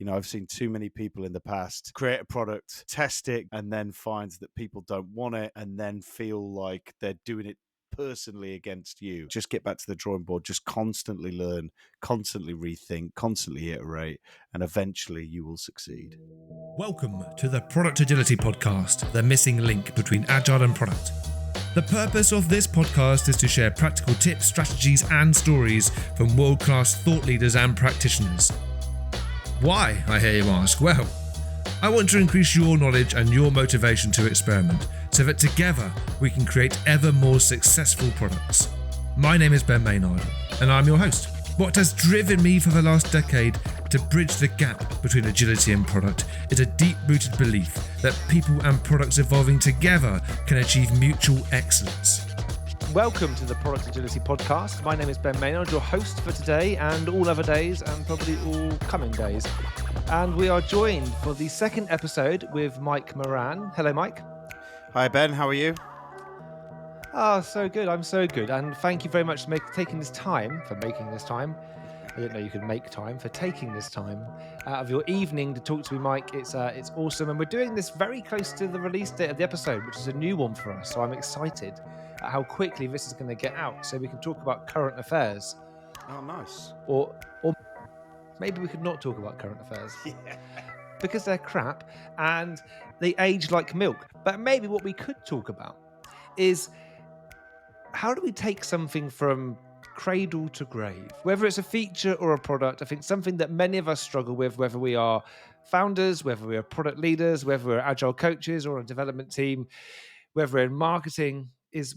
I've seen too many people in the past create a product, test it, and then find that people don't want it and then feel like they're doing it personally against you. Just get back to the drawing board, just constantly learn, constantly rethink, constantly iterate, and eventually you will succeed. Welcome to the Product Agility Podcast, the missing link between Agile and product. The purpose of this podcast is to share practical tips, strategies, and stories from world-class thought leaders and practitioners. Why, I hear you ask? Well, I want to increase your knowledge and your motivation to experiment so that together we can create ever more successful products. My name is Ben Maynard, and I'm your host. What has driven me for the last decade to bridge the gap between agility and product is a deep-rooted belief that people and products evolving together can achieve mutual excellence. Welcome to the Product Agility Podcast. My name is Ben Maynard, your host for today and all other days and probably all coming days. And we are joined for the second episode with Mike Moran. Hello, Mike. Hi, Ben. How are you? Oh, so good. I'm so good. And thank you very much for making this time. I didn't know you could make time for taking this time out of your evening to talk to me, Mike. It's awesome. And we're doing this very close to the release date of the episode, which is a new one for us. So I'm excited at how quickly this is going to get out so we can talk about current affairs. Oh, nice. Or maybe we could not talk about current affairs. Yeah. Because they're crap and they age like milk. But maybe what we could talk about is how do we take something from cradle to grave, whether it's a feature or a product. I think something that many of us struggle with, whether we are founders, whether we are product leaders, whether we're agile coaches or a development team, whether we're in marketing, is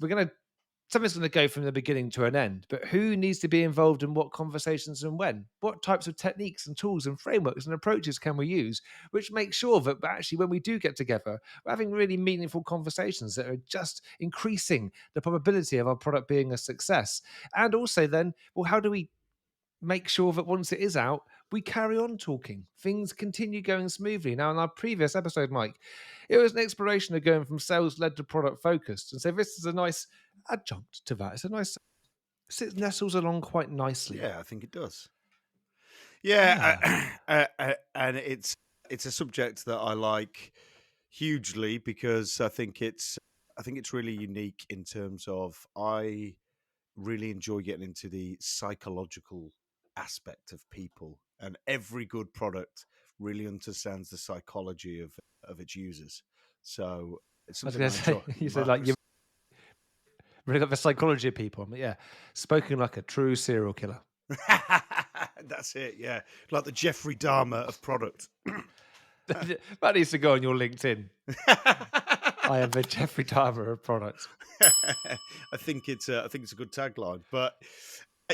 something's going to go from the beginning to an end. But who needs to be involved in what conversations and when? What types of techniques and tools and frameworks and approaches can we use, which makes sure that actually when we do get together, we're having really meaningful conversations that are just increasing the probability of our product being a success. And also then, well, how do we make sure that once it is out, we carry on talking, things continue going smoothly? Now, in our previous episode, Mike, it was an exploration of going from sales-led to product-focused. And so this is a nice adjunct to that. It nestles along quite nicely. Yeah, I think it does. Yeah. And it's a subject that I like hugely because I think it's really unique in terms of I really enjoy getting into the psychological aspect of people, and every good product really understands the psychology of its users. So it's I was something going to say, you said like you really got the psychology of people. But yeah, spoken like a true serial killer. That's it, yeah. Like the Jeffrey Dahmer of product. That needs to go on your LinkedIn. I am the Jeffrey Dahmer of products. I think it's a good tagline, but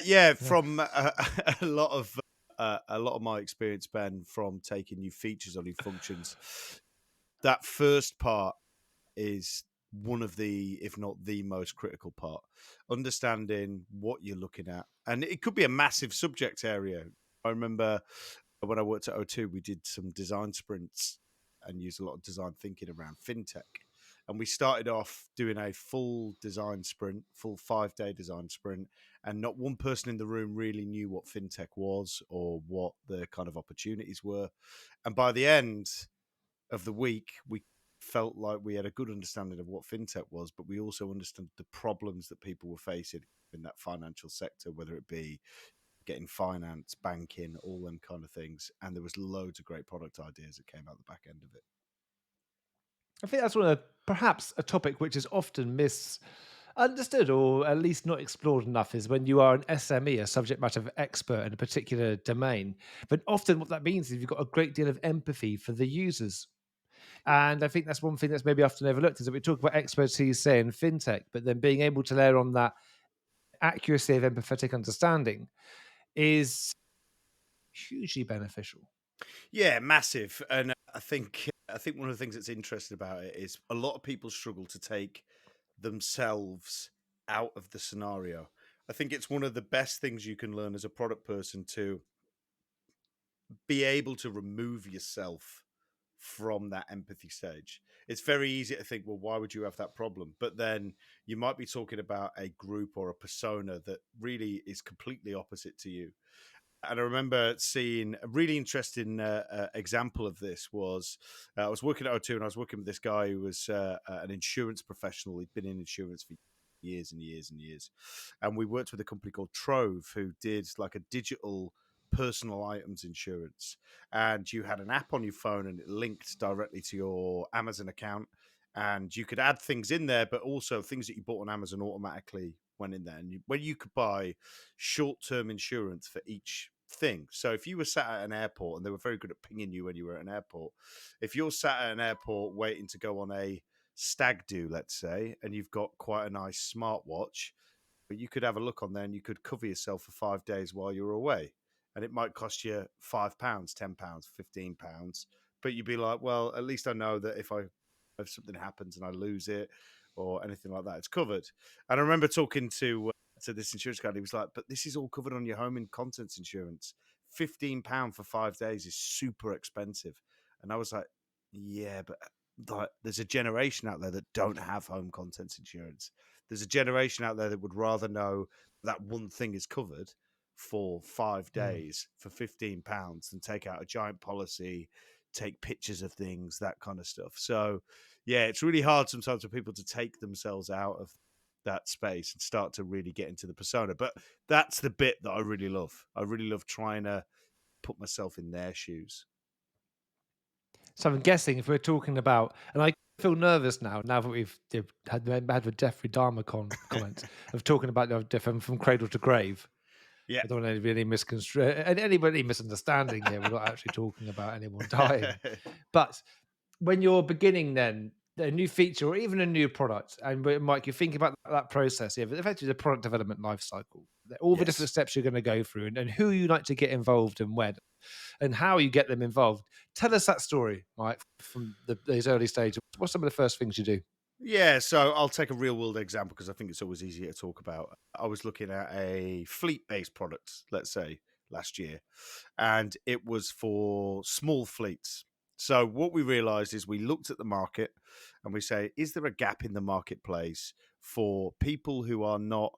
yeah, from a lot of my experience, Ben, from taking new features on new functions, that first part is one of the, if not the most critical part, understanding what you're looking at. And it could be a massive subject area. I remember when I worked at O2, we did some design sprints and used a lot of design thinking around fintech. And we started off doing a full design sprint, full 5-day design sprint, and not one person in the room really knew what fintech was or what the kind of opportunities were. And by the end of the week, we felt like we had a good understanding of what fintech was, but we also understood the problems that people were facing in that financial sector, whether it be getting finance, banking, all them kind of things. And there was loads of great product ideas that came out the back end of it. I think that's perhaps a topic which is often misunderstood or at least not explored enough, is when you are an SME, a subject matter expert in a particular domain. But often what that means is you've got a great deal of empathy for the users. And I think that's one thing that's maybe often overlooked, is that we talk about expertise, say, in fintech, but then being able to layer on that accuracy of empathetic understanding is hugely beneficial. Yeah, massive. And I think one of the things that's interesting about it is a lot of people struggle to take themselves out of the scenario. I think it's one of the best things you can learn as a product person, to be able to remove yourself from that empathy stage. It's very easy to think, well, why would you have that problem? But then you might be talking about a group or a persona that really is completely opposite to you. And I remember seeing a really interesting example of this was I was working at O2 and I was working with this guy who was an insurance professional. He'd been in insurance for years and years and years. And we worked with a company called Trove who did like a digital personal items insurance. And you had an app on your phone and it linked directly to your Amazon account. And you could add things in there, but also things that you bought on Amazon automatically went in there. And when you could buy short-term insurance for each thing. So if you were sat at an airport, and they were very good at pinging you when you were at an airport, if you're sat at an airport waiting to go on a stag do, let's say, and you've got quite a nice smartwatch, but you could have a look on there and you could cover yourself for 5 days while you're away. And it might cost you £5, £10, £15. But you'd be like, well, at least I know that if something happens and I lose it or anything like that, it's covered. And I remember talking to this insurance guy. He was like, but this is all covered on your home and contents insurance. £15 for 5 days is super expensive. And I was like, yeah, but like, there's a generation out there that don't have home contents insurance. There's a generation out there that would rather know that one thing is covered for 5 days for £15 than take out a giant policy, take pictures of things, that kind of stuff. So, yeah, it's really hard sometimes for people to take themselves out of that space and start to really get into the persona. But that's the bit that I really love. I really love trying to put myself in their shoes. So I'm guessing if we're talking about, and I feel nervous now that we've had the Jeffrey Dahmer comments of talking about from cradle to grave. Yeah. I don't want any anybody misunderstanding here. We're not actually talking about anyone dying. But when you're beginning then a new feature or even a new product, and Mike, you think about that process, effectively the product development life cycle, all the different steps you're going to go through and who you like to get involved and when and how you get them involved. Tell us that story, Mike, from those early stages. What's some of the first things you do? Yeah, so I'll take a real world example because I think it's always easier to talk about. I was looking at a fleet-based product, let's say, last year, and it was for small fleets. So what we realized is we looked at the market and we say, is there a gap in the marketplace for people who are not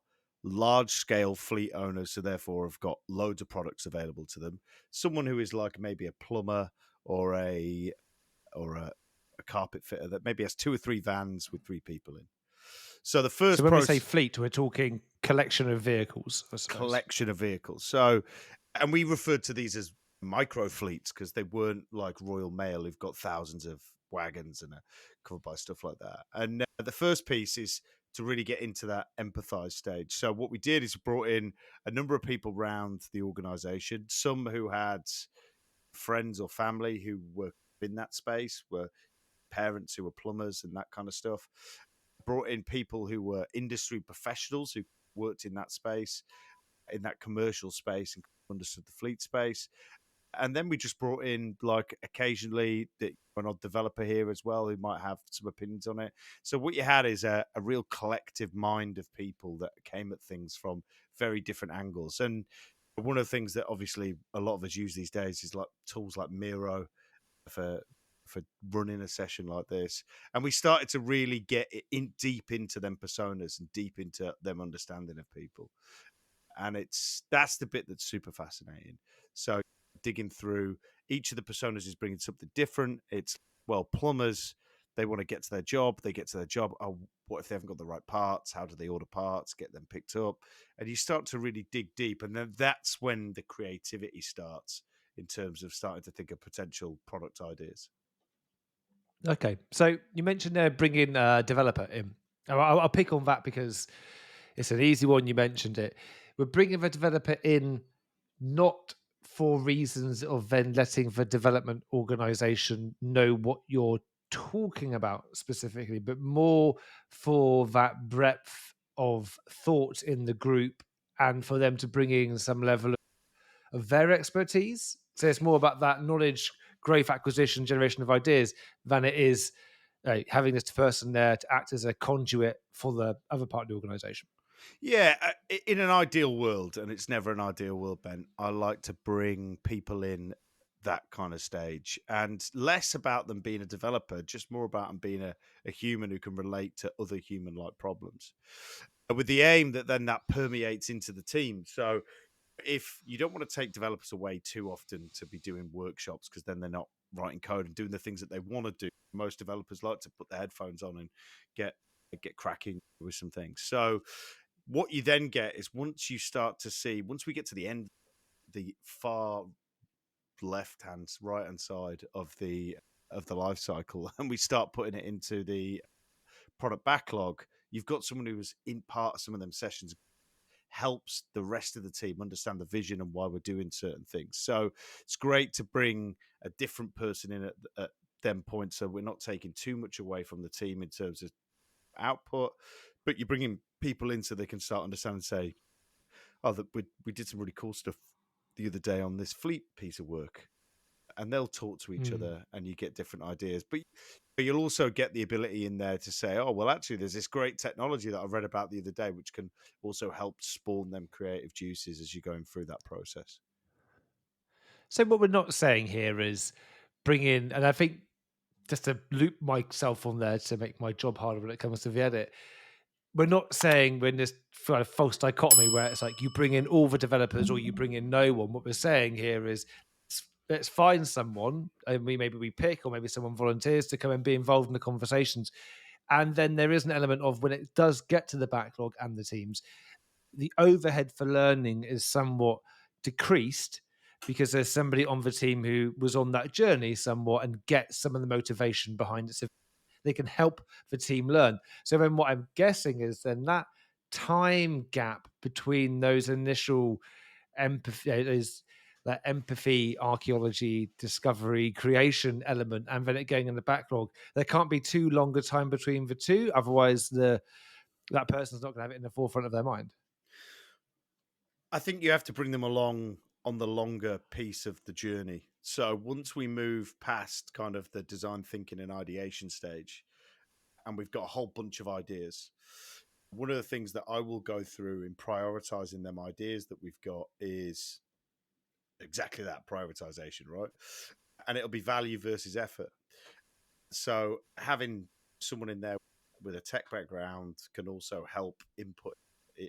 large-scale fleet owners, so therefore have got loads of products available to them? Someone who is like maybe a plumber or a carpet fitter that maybe has 2 or 3 vans with 3 people in. So the first So when we say fleet, we're talking collection of vehicles, I suppose. Collection of vehicles. So, and we referred to these as micro fleets because they weren't like Royal Mail who've got thousands of wagons and are covered by stuff like that. And the first piece is to really get into that empathize stage. So what we did is brought in a number of people around the organization, some who had friends or family who were in that space, were parents who were plumbers and that kind of stuff. Brought in people who were industry professionals who worked in that space, in that commercial space, and understood the fleet space. And then we just brought in, like, occasionally an odd developer here as well who might have some opinions on it. So what you had is a real collective mind of people that came at things from very different angles. And one of the things that obviously a lot of us use these days is like tools like Miro for running a session like this, and we started to really get in deep into them personas and deep into them understanding of people, and that's the bit that's super fascinating. So digging through each of the personas is bringing something different. It's, well, plumbers, they want to get to their job. They get to their job. Oh, what if they haven't got the right parts? How do they order parts, get them picked up? And you start to really dig deep, and then that's when the creativity starts in terms of starting to think of potential product ideas. Okay, so you mentioned there bringing a developer in. I'll pick on that because it's an easy one. You mentioned it. We're bringing the developer in not for reasons of then letting the development organization know what you're talking about specifically, but more for that breadth of thought in the group and for them to bring in some level of their expertise. So it's more about that knowledge, growth, acquisition, generation of ideas than it is having this person there to act as a conduit for the other part of the organization. Yeah, in an ideal world, and it's never an ideal world, Ben, I like to bring people in that kind of stage, and less about them being a developer, just more about them being a human who can relate to other human-like problems, with the aim that then that permeates into the team. So if you don't want to take developers away too often to be doing workshops, because then they're not writing code and doing the things that they want to do. Most developers like to put their headphones on and get cracking with some things. So what you then get is once we get to the end, the far right hand side of the life cycle, and we start putting it into the product backlog, you've got someone who was in part of some of them sessions, helps the rest of the team understand the vision and why we're doing certain things. So it's great to bring a different person in at them points, so we're not taking too much away from the team in terms of output, but you're bringing people in so they can start understanding and say, oh, we did some really cool stuff the other day on this fleet piece of work, and they'll talk to each other and you get different ideas. But you'll also get the ability in there to say, oh, well, actually, there's this great technology that I read about the other day, which can also help spawn them creative juices as you're going through that process. So what we're not saying here is bring in, and I think just to loop myself on there to make my job harder when it comes to the edit, we're not saying we're in this kind of false dichotomy where it's like you bring in all the developers or you bring in no one. What we're saying here is let's find someone, and maybe we pick, or maybe someone volunteers to come and be involved in the conversations. And then there is an element of when it does get to the backlog and the teams, the overhead for learning is somewhat decreased because there's somebody on the team who was on that journey somewhat and gets some of the motivation behind it. So they can help the team learn. So then what I'm guessing is then that time gap between those initial empathy, archaeology, discovery, creation element, and then it going in the backlog, there can't be too long a time between the two. Otherwise, that person's not going to have it in the forefront of their mind. I think you have to bring them along on the longer piece of the journey. So once we move past kind of the design thinking and ideation stage, and we've got a whole bunch of ideas, one of the things that I will go through in prioritizing them ideas that we've got is exactly that, prioritization, right? And it'll be value versus effort. So having someone in there with a tech background can also help input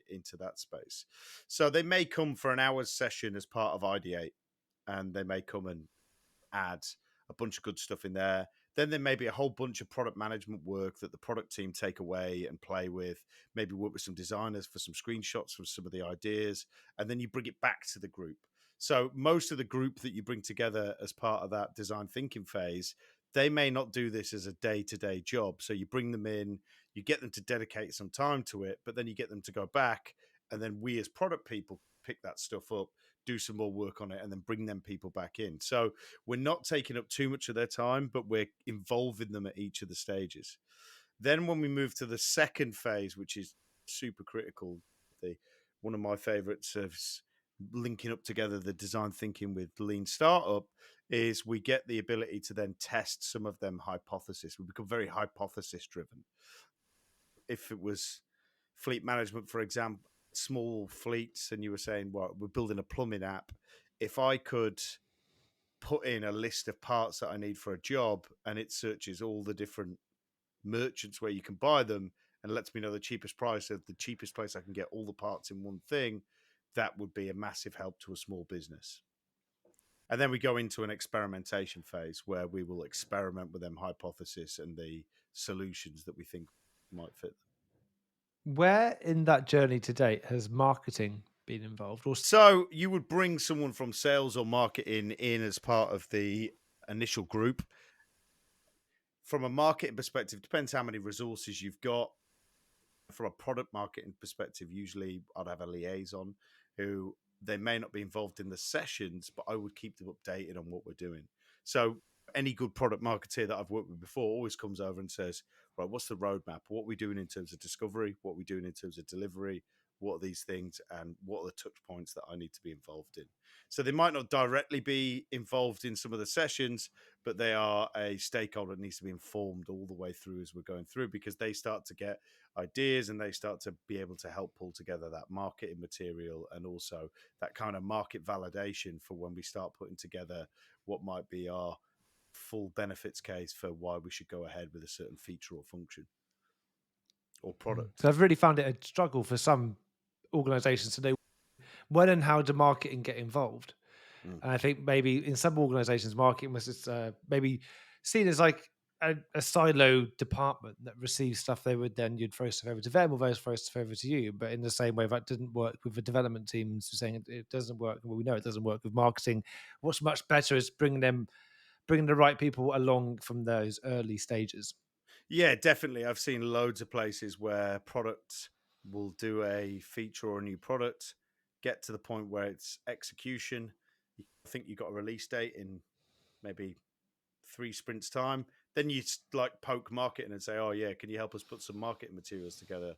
into that space. So they may come for an hour's session as part of Ideate, and they may come and add a bunch of good stuff in there. Then there may be a whole bunch of product management work that the product team take away and play with, maybe work with some designers for some screenshots from some of the ideas, and then you bring it back to the group. So most of the group that you bring together as part of that design thinking phase, they may not do this as a day-to-day job. So you bring them in, you get them to dedicate some time to it, but then you get them to go back, and then we as product people pick that stuff up, do some more work on it, and then bring them people back in. So we're not taking up too much of their time, but we're involving them at each of the stages. Then when we move to the second phase, which is super critical, one of my favorites of linking up together the design thinking with lean startup is we get the ability to then test some of them hypotheses. We become very hypothesis driven. If it was fleet management, for example, small fleets, and you were saying, well, we're building a plumbing app. If I could put in a list of parts that I need for a job and it searches all the different merchants where you can buy them and lets me know the cheapest price of the cheapest place I can get all the parts in one thing, that would be a massive help to a small business. And then we go into an experimentation phase where we will experiment with them hypothesis and the solutions that we think might fit them. Where in that journey to date has marketing been involved? So you would bring someone from sales or marketing in as part of the initial group. From a marketing perspective, depends how many resources you've got. From a product marketing perspective, usually I'd have a liaison who they may not be involved in the sessions, but I would keep them updated on what we're doing. So any good product marketer that I've worked with before always comes over and says, right, what's the roadmap? What are we doing in terms of discovery? What are we doing in terms of delivery? What are these things? And what are the touch points that I need to be involved in? So they might not directly be involved in some of the sessions, but they are a stakeholder that needs to be informed all the way through as we're going through, because they start to get ideas and they start to be able to help pull together that marketing material and also that kind of market validation for when we start putting together what might be our full benefits case for why we should go ahead with a certain feature or function or product. So I've really found it a struggle for some organizations to know when and how do marketing get involved? Mm. And I think maybe in some organizations, marketing was just maybe seen as like a silo department that receives stuff they would then you'd throw stuff over to them or those throw stuff over to you. But in the same way, that didn't work with the development teams saying it doesn't work. Well, we know it doesn't work with marketing. What's much better is bringing the right people along from those early stages. Yeah, definitely. I've seen loads of places where product will do a feature or a new product, get to the point where it's execution. I think you got a release date in maybe 3 sprints time. Then you like poke marketing and say, "Oh yeah, can you help us put some marketing materials together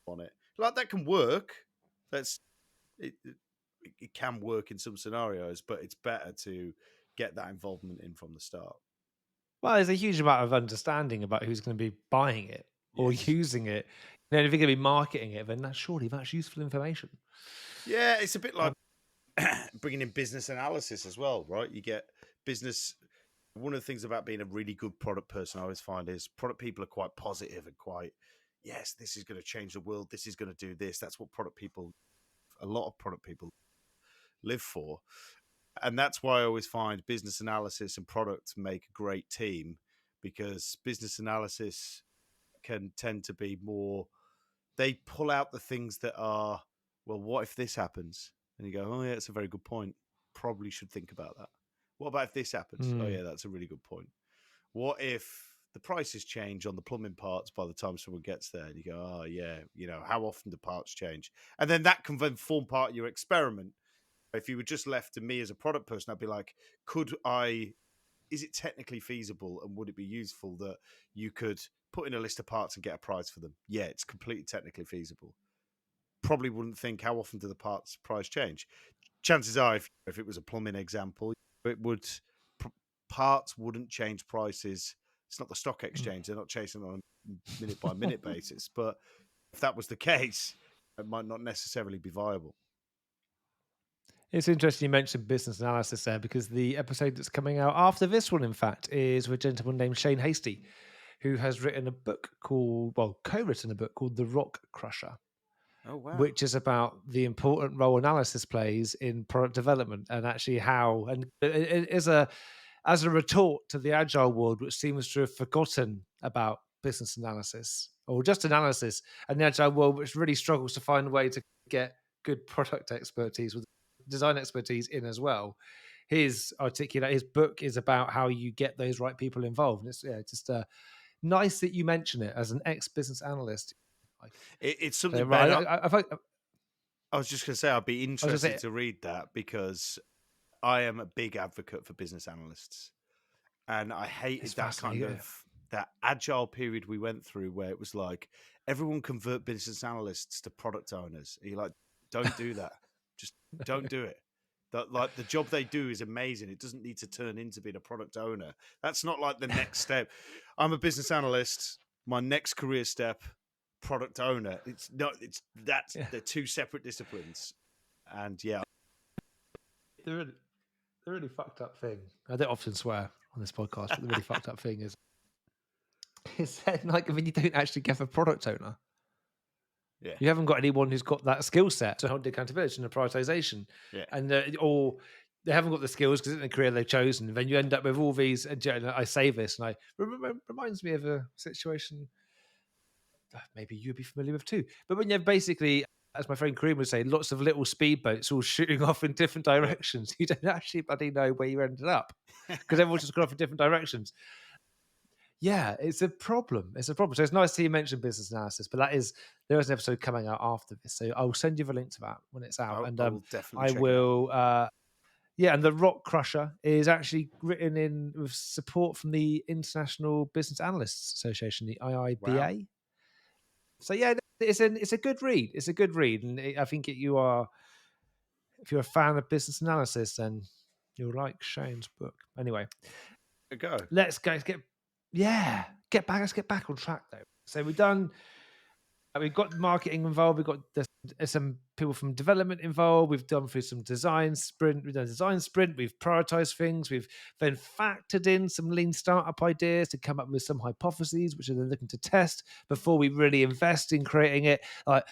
on it?" Like that can work. That's it. It can work in some scenarios, but it's better to get that involvement in from the start. Well, there's a huge amount of understanding about who's going to be buying it or Yes. using it. And if you're going to be marketing it, then surely that's useful information. Yeah, it's a bit like bringing in business analysis as well, right? You get business. One of the things about being a really good product person, I always find, is product people are quite positive and quite, yes, this is going to change the world. This is going to do this. That's what a lot of product people live for. And that's why I always find business analysis and product make a great team, because business analysis can tend to be more, they pull out the things that are, well, what if this happens? And you go, oh yeah, it's a very good point. Probably should think about that. What about if this happens? Oh yeah, that's a really good point. What if the prices change on the plumbing parts by the time someone gets there? And you go, oh yeah, how often do parts change? And then that can then form part of your experiment. If you were just left to me as a product person, I'd be like, is it technically feasible, and would it be useful that you could put in a list of parts and get a price for them? Yeah, it's completely technically feasible. Probably wouldn't think, how often do the parts price change? Chances are, if it was a plumbing example, parts wouldn't change prices. It's not the stock exchange. They're not chasing on a minute by minute basis. But if that was the case, it might not necessarily be viable. It's interesting you mentioned business analysis there, because the episode that's coming out after this one, in fact, is with a gentleman named Shane Hastie, who has written a book co-written a book called The Rock Crusher. Oh, wow. Which is about the important role analysis plays in product development, and actually how, and it is as a retort to the Agile world, which seems to have forgotten about business analysis or just analysis, and the Agile world, which really struggles to find a way to get good product expertise with design expertise in as well. His book is about how you get those right people involved. And it's just nice that you mention it as an ex-business analyst. It's something, So, Ben, I was just going to say, I'd be interested to read that, because I am a big advocate for business analysts. And I hated that kind of that Agile period we went through, where it was like, everyone convert business analysts to product owners. And you're like, don't do that. Just don't do it. Like, the job they do is amazing. It doesn't need to turn into being a product owner. That's not like the next step. I'm a business analyst. My next career step, product owner. They're two separate disciplines. And yeah, the really fucked up thing, I don't often swear on this podcast, but the really fucked up thing is like, I mean, you don't actually get a product owner. Yeah. You haven't got anyone who's got that skill set to hold the accountability and the prioritization. Yeah. And or they haven't got the skills because it's the career they've chosen. And then you end up with all these. I say this, and reminds me of a situation maybe you'd be familiar with too. But when you have basically, as my friend Kareem would say, lots of little speedboats all shooting off in different directions, you don't actually bloody know where you ended up, because everyone's just gone off in different directions. Yeah, it's a problem. It's a problem. So it's nice to hear you mention business analysis, but there is an episode coming out after this, so I'll send you the link to that when it's out. I will definitely. I will. And the Rock Crusher is actually written in with support from the International Business Analysts Association, the IIBA. Wow. So yeah, it's a good read. It's a good read, and I think if you're a fan of business analysis, then you'll like Shane's book. Anyway, let's get back on track though. So we've got marketing involved. We've got some people from development involved. We've done through some design sprint. We've done a design sprint. We've prioritized things. We've then factored in some lean startup ideas to come up with some hypotheses, which are then looking to test before we really invest in creating it. Like,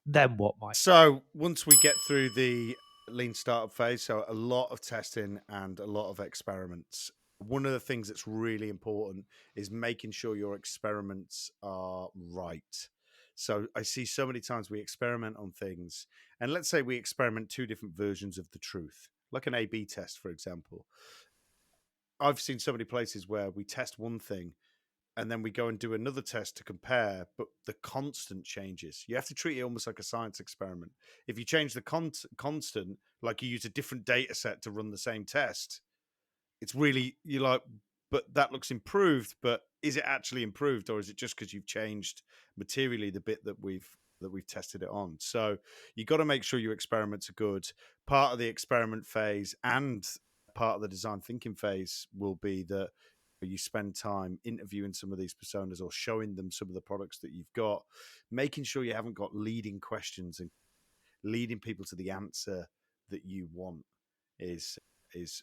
Then what, Mike? So once we get through the lean startup phase, so a lot of testing and a lot of experiments. One of the things that's really important is making sure your experiments are right. So I see so many times we experiment on things, and let's say we experiment two different versions of the truth, like an A/B test, for example. I've seen so many places where we test one thing and then we go and do another test to compare, but the constant changes. You have to treat it almost like a science experiment. If you change the constant, like you use a different data set to run the same test, it's really, you're like, but that looks improved, but is it actually improved, or is it just because you've changed materially the bit that we've tested it on? So you got to make sure your experiments are good. Part of the experiment phase and part of the design thinking phase will be that you spend time interviewing some of these personas or showing them some of the products that you've got, making sure you haven't got leading questions and leading people to the answer that you want is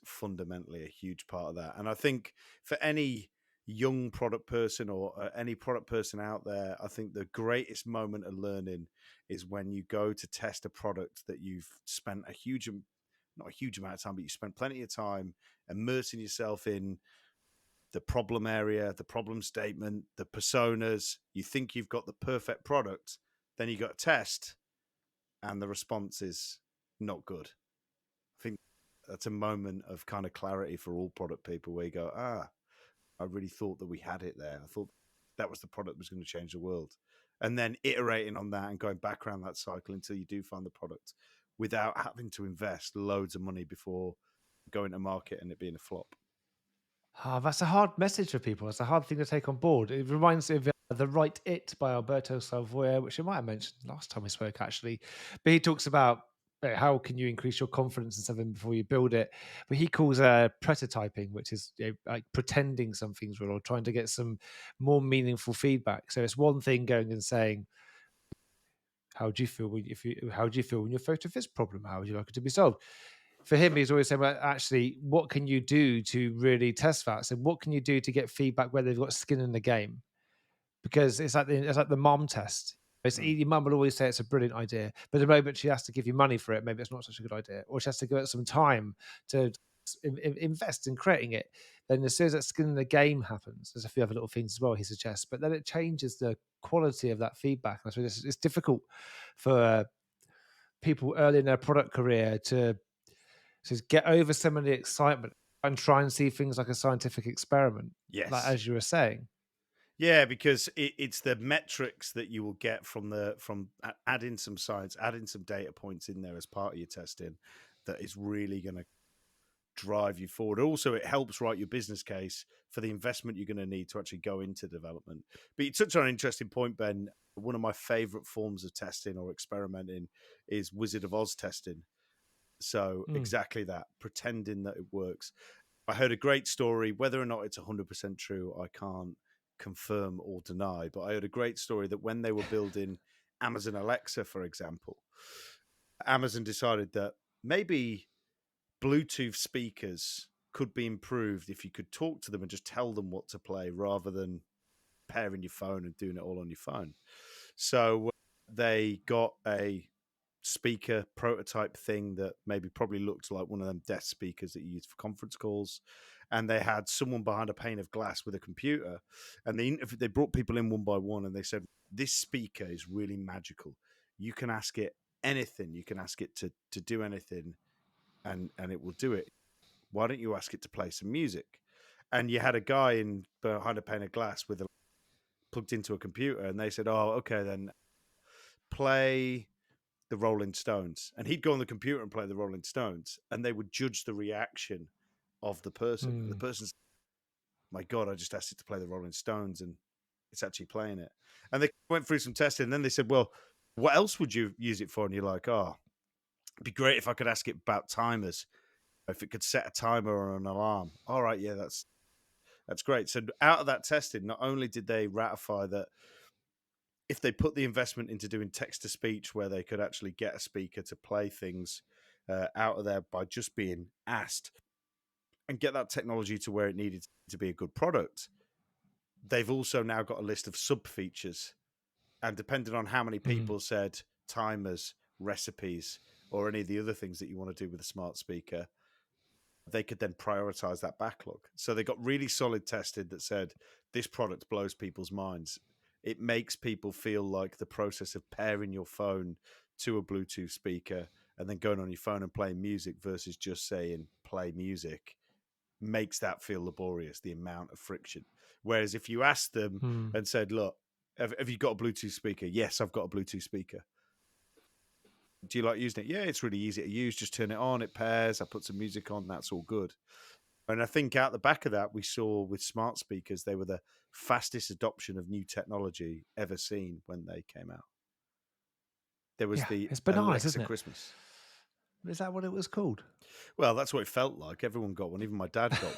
fundamentally a huge part of that. And I think for any young product person or any product person out there, I think the greatest moment of learning is when you go to test a product that you've spent not a huge amount of time, but you spent plenty of time immersing yourself in the problem area, the problem statement, the personas. You think you've got the perfect product, then you got a test and the response is not good. I think that's a moment of kind of clarity for all product people where you go, I really thought that we had it there. I thought that was the product that was going to change the world. And then iterating on that and going back around that cycle until you do find the product without having to invest loads of money before going to market and it being a flop. Oh, that's a hard message for people. It's a hard thing to take on board. It reminds me of The Right It by Alberto Salvoya, which I might have mentioned last time we spoke, actually. But he talks about how can you increase your confidence in something before you build it. But he calls prototyping, which is like pretending something's real or trying to get some more meaningful feedback. So it's one thing going and saying, how do you feel how do you feel when you're faced with this problem? How would you like it to be solved? For him, he's always saying, well, actually, what can you do to really test that? So what can you do to get feedback where they've got skin in the game? Because it's like the mom test. Your mum will always say it's a brilliant idea, but the moment she has to give you money for it, maybe it's not such a good idea, or she has to give it some time to invest in creating it. Then as soon as that skin in the game happens, there's a few other little things as well he suggests, but then it changes the quality of that feedback. And I suppose it's difficult for people early in their product career to get over some of the excitement and try and see things like a scientific experiment. Yes. Like as you were saying. Yeah, because it's the metrics that you will get from adding some science, adding some data points in there as part of your testing that is really going to drive you forward. Also, it helps write your business case for the investment you're going to need to actually go into development. But you touched on an interesting point, Ben. One of my favorite forms of testing or experimenting is Wizard of Oz testing. So exactly that, pretending that it works. I heard a great story, whether or not it's 100% true, I can't confirm or deny, but I heard a great story that when they were building Amazon Alexa, for example, Amazon decided that maybe Bluetooth speakers could be improved if you could talk to them and just tell them what to play rather than pairing your phone and doing it all on your phone. So they got a speaker prototype thing that probably looked like one of them desk speakers that you use for conference calls, and they had someone behind a pane of glass with a computer, and they brought people in one by one, and they said, this speaker is really magical. You can ask it anything. You can ask it to do anything, and it will do it. Why don't you ask it to play some music? And you had a guy behind a pane of glass with plugged into a computer, and they said, oh, okay, then play the Rolling Stones. And he'd go on the computer and play the Rolling Stones, and they would judge the reaction of the person. And the person's, my God, I just asked it to play the Rolling Stones and it's actually playing it. And they went through some testing, and then they said, well, what else would you use it for? And you're like, oh, it'd be great if I could ask it about timers, if it could set a timer or an alarm. All right, yeah, that's great. So out of that testing, not only did they ratify that if they put the investment into doing text to speech, where they could actually get a speaker to play things out of there by just being asked, and get that technology to where it needed to be a good product, they've also now got a list of sub features. And depending on how many people said, timers, recipes, or any of the other things that you want to do with a smart speaker, they could then prioritize that backlog. So they got really solid tested that said this product blows people's minds. It makes people feel like the process of pairing your phone to a Bluetooth speaker and then going on your phone and playing music versus just saying play music makes that feel laborious, the amount of friction. Whereas if you asked them and said, look, have you got a Bluetooth speaker? Yes, I've got a Bluetooth speaker. Do you like using it? Yeah, it's really easy to use. Just turn it on, it pairs, I put some music on, that's all good. And I think out the back of that, we saw with smart speakers, they were the fastest adoption of new technology ever seen when they came out. There was the it's bananas, Alexa isn't it? Christmas. Is that what it was called? Well, that's what it felt like. Everyone got one. Even my dad got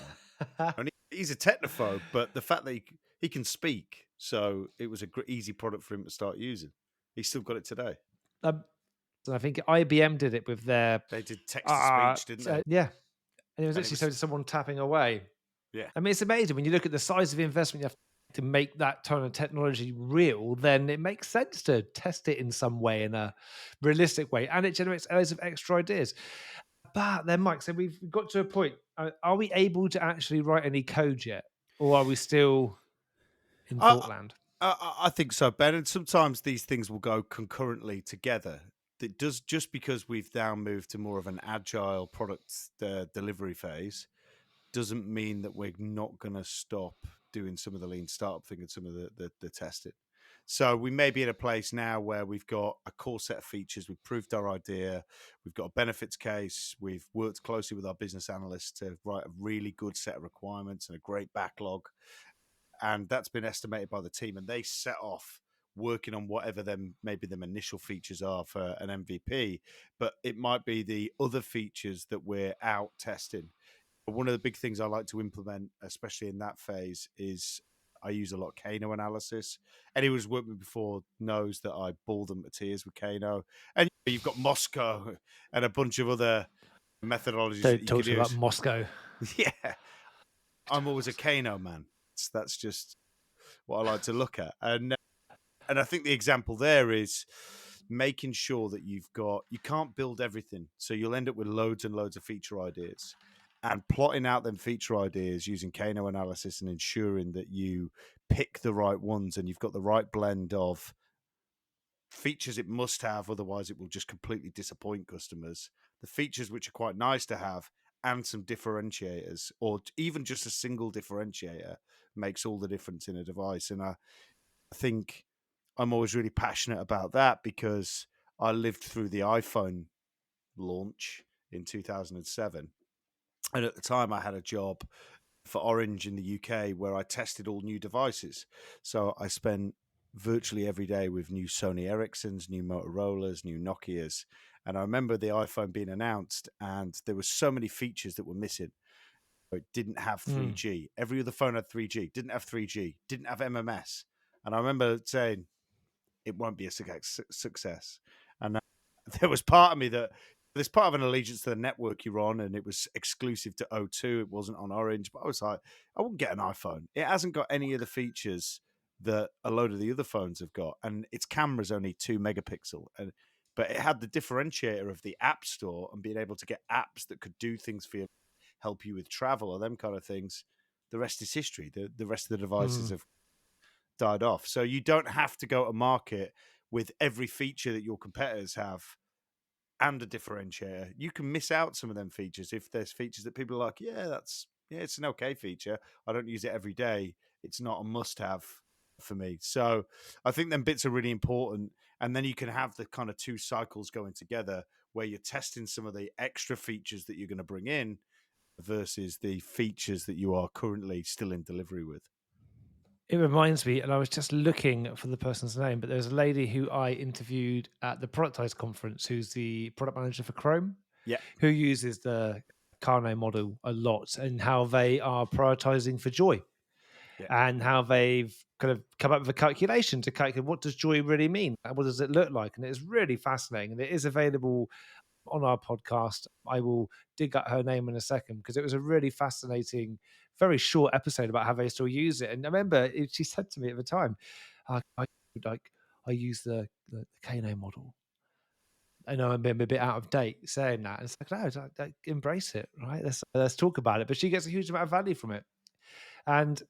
one. And he's a technophobe, but the fact that he can speak, so it was an easy product for him to start using. He's still got it today. So I think IBM did it with their... They did text-to-speech, didn't they? Yeah. And it was actually someone tapping away. Yeah. I mean, it's amazing. When you look at the size of the investment you have to make that kind of technology real, then it makes sense to test it in some way, in a realistic way. And it generates loads of extra ideas. But then, Mike, so we've got to a point. Are we able to actually write any code yet? Or are we still in Thoughtland? I think so, Ben. And sometimes these things will go concurrently together. It does, just because we've now moved to more of an agile product delivery phase, doesn't mean that we're not going to stop doing some of the lean startup thing and some of the testing. So we may be in a place now where we've got a core set of features, we've proved our idea, we've got a benefits case, we've worked closely with our business analysts to write a really good set of requirements and a great backlog. And that's been estimated by the team, and they set off working on whatever maybe them initial features are for an MVP, but it might be the other features that we're out testing. One of the big things I like to implement, especially in that phase, is I use a lot of Kano analysis. Anyone who's worked with me before knows that I ball them to tears with Kano. And you've got Moscow and a bunch of other methodologies that you Don't can talk use. about Moscow. Yeah. I'm always a Kano man. That's just what I like to look at. And I think the example there is making sure that you can't build everything. So you'll end up with loads and loads of feature ideas. And plotting out them feature ideas using Kano analysis and ensuring that you pick the right ones and you've got the right blend of features it must have, otherwise it will just completely disappoint customers. The features which are quite nice to have, and some differentiators, or even just a single differentiator, makes all the difference in a device. And I think I'm always really passionate about that because I lived through the iPhone launch in 2007. And at the time, I had a job for Orange in the UK where I tested all new devices. So I spent virtually every day with new Sony Ericssons, new Motorola's, new Nokia's. And I remember the iPhone being announced, and there were so many features that were missing. It didn't have 3G. Every other phone had 3G, didn't have 3G, didn't have MMS. And I remember saying, it won't be a success. And there was part of me that there's part of an allegiance to the network you're on, and it was exclusive to O2. It wasn't on Orange, but I was like, I wouldn't get an iPhone. It hasn't got any of the features that a load of the other phones have got, and its camera's only 2 megapixel. But it had the differentiator of the App Store and being able to get apps that could do things for you, help you with travel or them kind of things. The rest is history. The rest of the devices have died off. So you don't have to go to market with every feature that your competitors have and a differentiator. You can miss out some of them features if there's features that people are like, it's an okay feature. I don't use it every day. It's not a must-have for me. So I think them bits are really important. And then you can have the kind of two cycles going together where you're testing some of the extra features that you're going to bring in versus the features that you are currently still in delivery with. It reminds me, and I was just looking for the person's name, but there's a lady who I interviewed at the Productize conference who's the product manager for Chrome, who uses the Kah-No model a lot, and how they are prioritizing for joy, and how they've kind of come up with a calculation to calculate what does joy really mean, and what does it look like, and it's really fascinating, and it is available on our podcast. I will dig up her name in a second because it was a really fascinating, very short episode about how they still use it. And I remember she said to me at the time, I use the Kano model. I know I'm being a bit out of date saying that. It's like, no, embrace it, right? Let's talk about it. But she gets a huge amount of value from it. And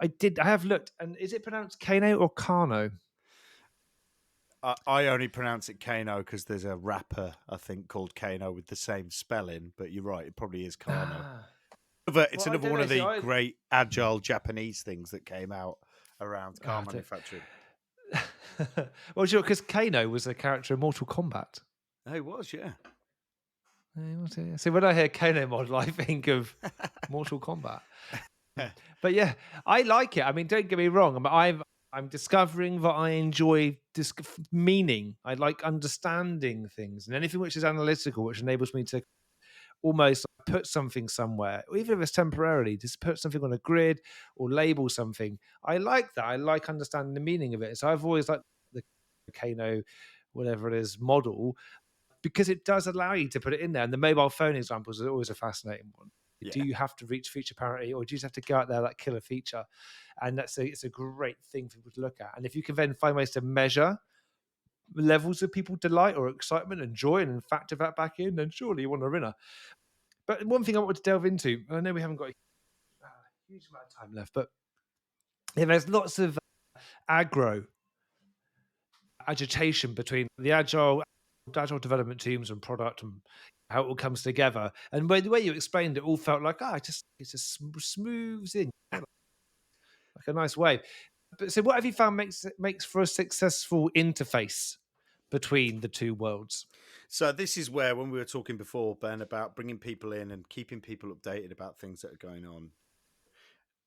I have looked, and is it pronounced Kano or Kano? I only pronounce it Kano because there's a rapper, I think, called Kano with the same spelling. But you're right, it probably is Kano. Ah. But it's Well, I another don't one know. of the great agile Japanese things that came out around car manufacturing. Well, sure, because Kano was a character in Mortal Kombat. Oh, it was, yeah. So when I hear Kano model, I think of Mortal Kombat. But yeah, I like it. I mean, don't get me wrong. I'm discovering that I enjoy meaning. I like understanding things, and anything which is analytical, which enables me to almost put something somewhere, even if it's temporarily, just put something on a grid or label something. I like that. I like understanding the meaning of it. So I've always liked the Kano, whatever it is, model, because it does allow you to put it in there. And the mobile phone examples are always a fascinating one. Yeah. Do you have to reach feature parity, or do you just have to go out there that killer feature? And it's a great thing for people to look at. And if you can then find ways to measure levels of people delight or excitement and joy, and factor that back in, then surely you want a winner. But one thing I wanted to delve into, I know we haven't got a huge amount of time left, but there's lots of agitation between the agile development teams and product, and how it all comes together. And the way you explained it all felt like, it's just smooths in like a nice wave. But so what have you found makes for a successful interface between the two worlds? So this is where, when we were talking before, Ben, about bringing people in and keeping people updated about things that are going on,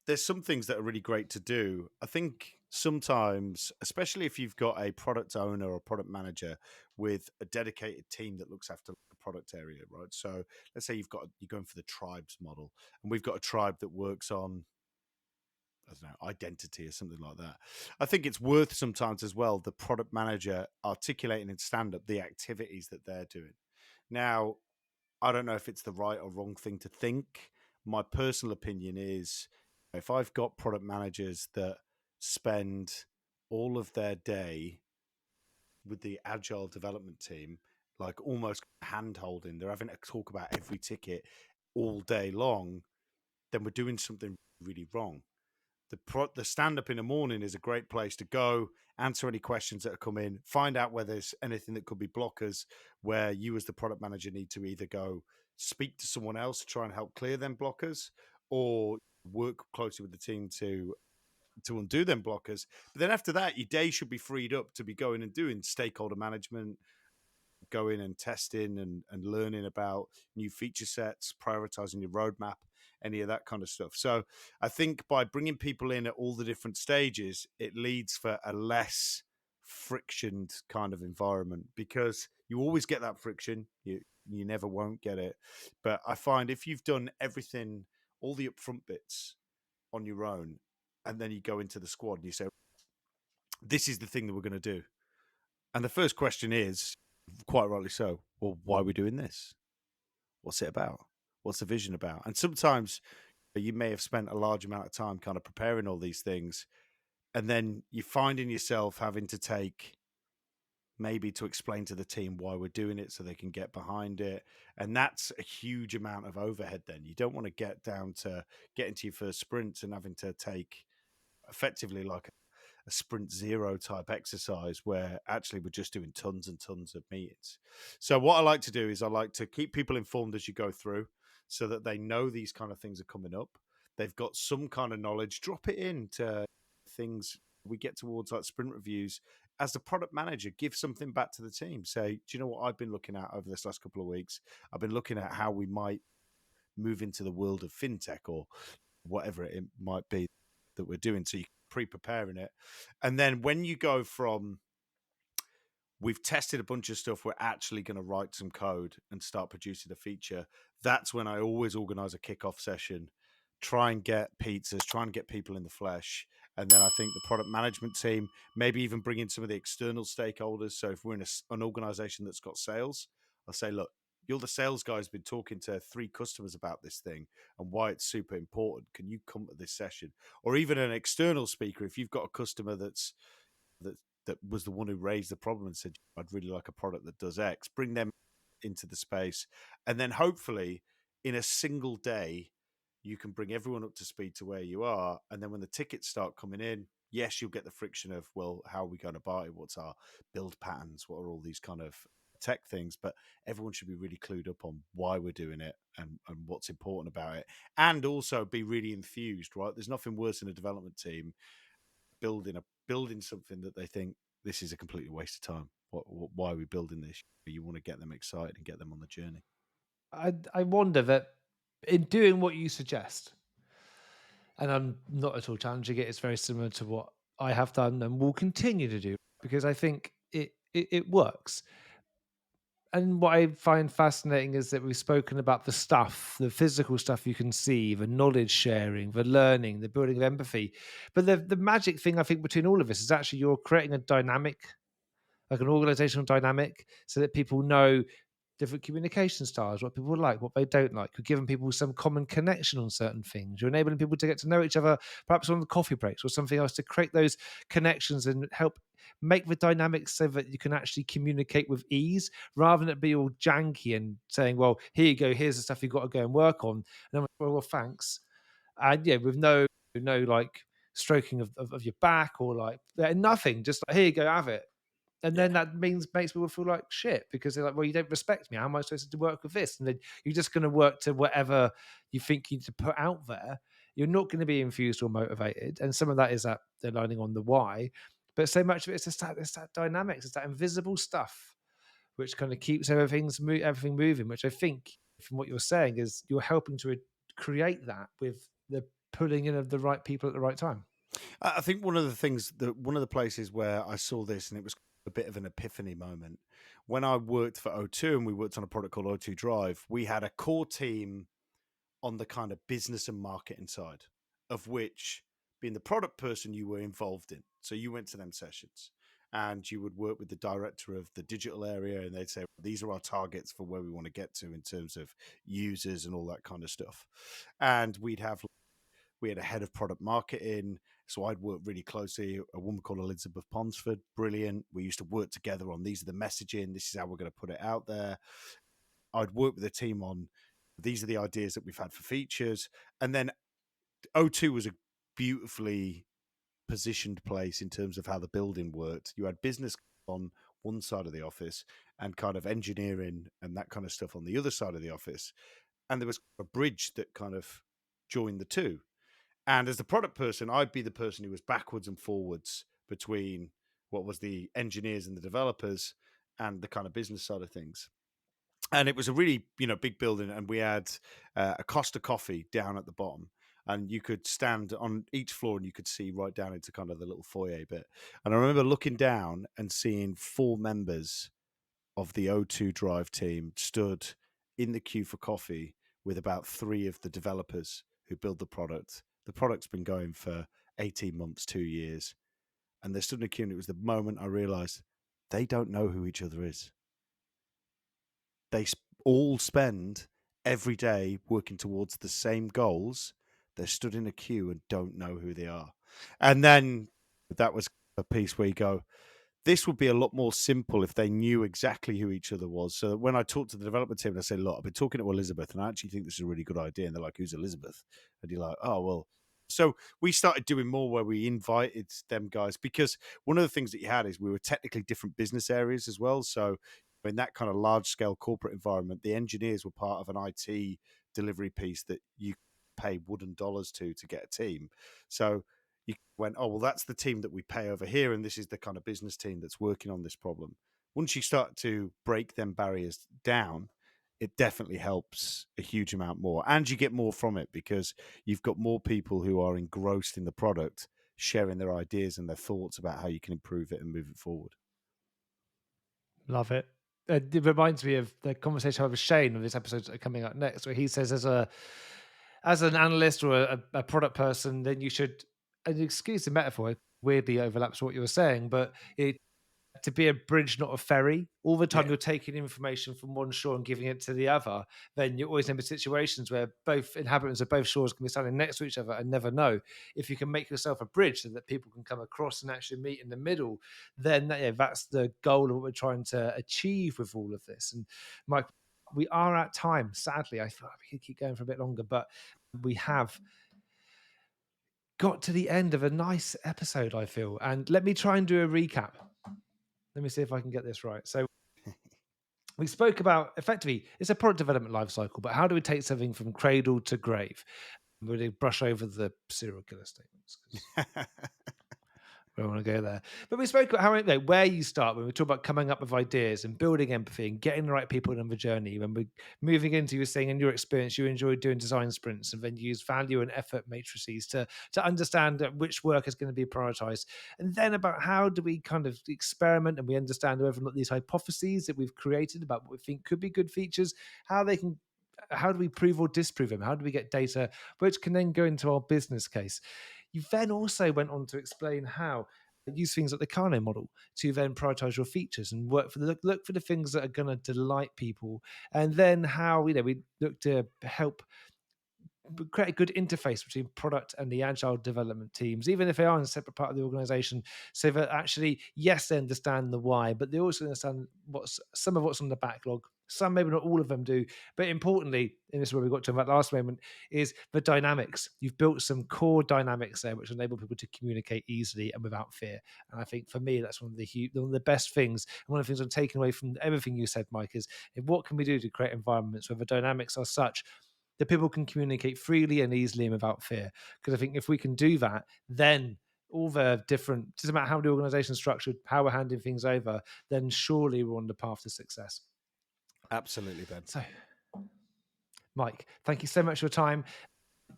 there's some things that are really great to do. I think sometimes, especially if you've got a product owner or product manager with a dedicated team that looks after the product area, right? So let's say you're going for the tribes model, and we've got a tribe that works on, I don't know, identity or something like that. I think it's worth sometimes as well the product manager articulating in stand up the activities that they're doing. Now, I don't know if it's the right or wrong thing to think. My personal opinion is, if I've got product managers that spend all of their day with the agile development team, like almost hand holding, they're having to talk about every ticket all day long, then we're doing something really wrong. The stand up in the morning is a great place to go, answer any questions that come in, find out whether there's anything that could be blockers, where you as the product manager need to either go speak to someone else to try and help clear them blockers, or work closely with the team to undo them blockers. But then after that, your day should be freed up to be going and doing stakeholder management, going and testing and learning about new feature sets, prioritizing your roadmap, any of that kind of stuff. So I think by bringing people in at all the different stages, it leads for a less frictioned kind of environment, because you always get that friction. You never won't get it. But I find if you've done everything, all the upfront bits on your own, and then you go into the squad and you say, this is the thing that we're going to do. And the first question is, quite rightly so, well, why are we doing this? What's it about? What's the vision about? And sometimes you may have spent a large amount of time kind of preparing all these things, and then you're finding yourself having to take, maybe to explain to the team why we're doing it so they can get behind it. And that's a huge amount of overhead then. You don't want to get down to getting to your first sprint and having to take effectively like a sprint zero type exercise, where actually we're just doing tons and tons of meetings. So what I like to do is I like to keep people informed as you go through, so that they know these kind of things are coming up. They've got some kind of knowledge. Drop it into things. We get towards like sprint reviews. As the product manager, give something back to the team. Say, do you know what I've been looking at over this last couple of weeks? I've been looking at how we might move into the world of fintech, or whatever it might be that we're doing. So you pre-preparing it. And then when you go from, we've tested a bunch of stuff, we're actually going to write some code and start producing a feature, that's when I always organize a kickoff session, try and get pizzas, try and get people in the flesh. And then I think the product management team, maybe even bring in some of the external stakeholders. So if we're in an organization that's got sales, I'll say, look, you're the sales guy who's been talking to 3 customers about this thing and why it's super important. Can you come to this session? Or even an external speaker, if you've got a customer that's that was the one who raised the problem and said, I'd really like a product that does X, bring them into the space. And then hopefully in a single day, you can bring everyone up to speed to where you are. And then when the tickets start coming in, yes, you'll get the friction of, well, how are we going to buy it? What's our build patterns? What are all these kind of tech things? But everyone should be really clued up on why we're doing it and what's important about it. And also be really enthused, right? There's nothing worse than a development team building something that they think this is a completely waste of time. Why are we building this? You want to get them excited and get them on the journey. I wonder that in doing what you suggest, and I'm not at all challenging it, it's very similar to what I have done and will continue to do because I think it works. And what I find fascinating is that we've spoken about the stuff, the physical stuff you can see, the knowledge sharing, the learning, the building of empathy. But the magic thing I think between all of us is actually you're creating a dynamic, like an organizational dynamic, so that people know different communication styles, what people like, what they don't like. You're giving people some common connection on certain things. You're enabling people to get to know each other, perhaps on the coffee breaks or something else, to create those connections and help make the dynamics so that you can actually communicate with ease rather than it be all janky and saying, well, here you go, here's the stuff you've got to go and work on. And I'm like, well, thanks. And yeah, with no like stroking of your back or like nothing, just like, here you go, have it. And then that makes people feel like shit because they're like, well, you don't respect me. How am I supposed to work with this? And then you're just going to work to whatever you think you need to put out there. You're not going to be infused or motivated. And some of that is that they're lining on the why. But so much of it is just that dynamics, it's that invisible stuff, which kind of keeps everything moving, which I think from what you're saying is you're helping to create that with the pulling in of the right people at the right time. I think one of the places where I saw this, and it was a bit of an epiphany moment, when I worked for O2 and we worked on a product called O2 Drive, we had a core team on the kind of business and marketing side, of which being the product person you were involved in. So you went to them sessions and you would work with the director of the digital area and they'd say, these are our targets for where we want to get to in terms of users and all that kind of stuff. And we had a head of product marketing. So I'd work really closely. A woman called Elizabeth Ponsford, brilliant. We used to work together on these are the messaging. This is how we're going to put it out there. I'd work with the team on these are the ideas that we've had for features. And then O2 was a beautifully positioned place in terms of how the building worked. You had business on one side of the office and kind of engineering and that kind of stuff on the other side of the office. And there was a bridge that kind of joined the two. And as the product person, I'd be the person who was backwards and forwards between what was the engineers and the developers and the kind of business side of things. And it was a really, big building. And we had a Costa coffee down at the bottom. And you could stand on each floor and you could see right down into kind of the little foyer bit. And I remember looking down and seeing 4 members of the O2 Drive team stood in the queue for coffee with about 3 of the developers who build the product. The product's been going for 18 months, 2 years. And they stood in a queue and it was the moment I realized they don't know who each other is. They all spend every day working towards the same goals. They're stood in a queue and don't know who they are. And then that was a piece where you go, this would be a lot more simple if they knew exactly who each other was. So when I talked to the development team, I say, look, I've been talking to Elizabeth and I actually think this is a really good idea. And they're like, who's Elizabeth? And you're like, oh, well. So we started doing more where we invited them guys because one of the things that you had is we were technically different business areas as well. So in that kind of large scale corporate environment, the engineers were part of an IT delivery piece that you pay wooden dollars to get a team. So you went, oh, well, that's the team that we pay over here. And this is the kind of business team that's working on this problem. Once you start to break them barriers down, it definitely helps a huge amount more. And you get more from it because you've got more people who are engrossed in the product, sharing their ideas and their thoughts about how you can improve it and move it forward. Love it. It reminds me of the conversation I had with Shane of this episode coming up next, where he says, as an analyst or a product person, then you should, and excuse the metaphor, it weirdly overlaps what you were saying, but it to be a bridge, not a ferry. All the time Yeah. you're taking information from one shore and giving it to the other, then you're always in situations where both inhabitants of both shores can be standing next to each other and never know. If you can make yourself a bridge so that people can come across and actually meet in the middle, then that's the goal of what we're trying to achieve with all of this. And Mike, we are at time. Sadly, I thought we could keep going for a bit longer, but we have got to the end of a nice episode, I feel. And let me try and do a recap. Let me see if I can get this right. So we spoke about, effectively, it's a product development life cycle, but how do we take something from cradle to grave? We're going to brush over the serial killer statements. We don't want to go there. But we spoke about how, where you start when we talk about coming up with ideas and building empathy and getting the right people on the journey. When we're moving into, you were saying in your experience, you enjoyed doing design sprints and then use value and effort matrices to understand which work is going to be prioritized. And then about how do we kind of experiment and we understand whether or not these hypotheses that we've created about what we think could be good features, how do we prove or disprove them? How do we get data which can then go into our business case? You then also went on to explain how use things like the Kano model to then prioritize your features and look for the things that are going to delight people, and then how we look to help create a good interface between product and the agile development teams, even if they are in a separate part of the organization, so that actually, yes, they understand the why, but they also understand some of what's on the backlog. Some, maybe not all of them do, but importantly, and this is where we got to that last moment, is the dynamics. You've built some core dynamics there which enable people to communicate easily and without fear. And I think for me, that's one of the best things. And one of the things I'm taking away from everything you said, Mike, is what can we do to create environments where the dynamics are such that people can communicate freely and easily and without fear. Because I think if we can do that, then all the different, doesn't matter how the organization is structured, how we're handing things over, then surely we're on the path to success. Absolutely, Ben. So, Mike, thank you so much for your time.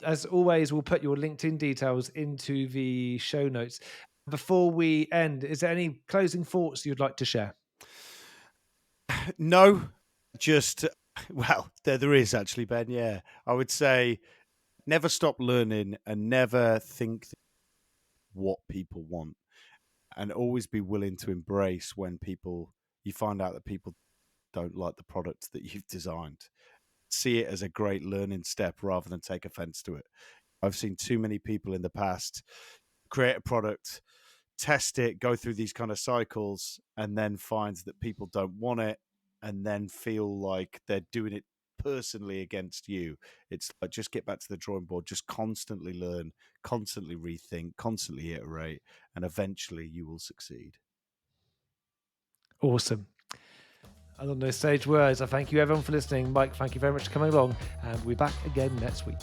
As always, we'll put your LinkedIn details into the show notes. Before we end, is there any closing thoughts you'd like to share? No, just, well, there is actually, Ben. Yeah, I would say never stop learning and never think what people want, and always be willing to embrace when you find out that people don't like the product that you've designed. See it as a great learning step rather than take offense to it. I've seen too many people in the past create a product, test it, go through these kind of cycles, and then find that people don't want it, and then feel like they're doing it personally against you. It's like, just get back to the drawing board, just constantly learn, constantly rethink, constantly iterate, and eventually you will succeed. Awesome. And on those sage words, I thank you everyone for listening. Mike, thank you very much for coming along, and we'll be back again next week.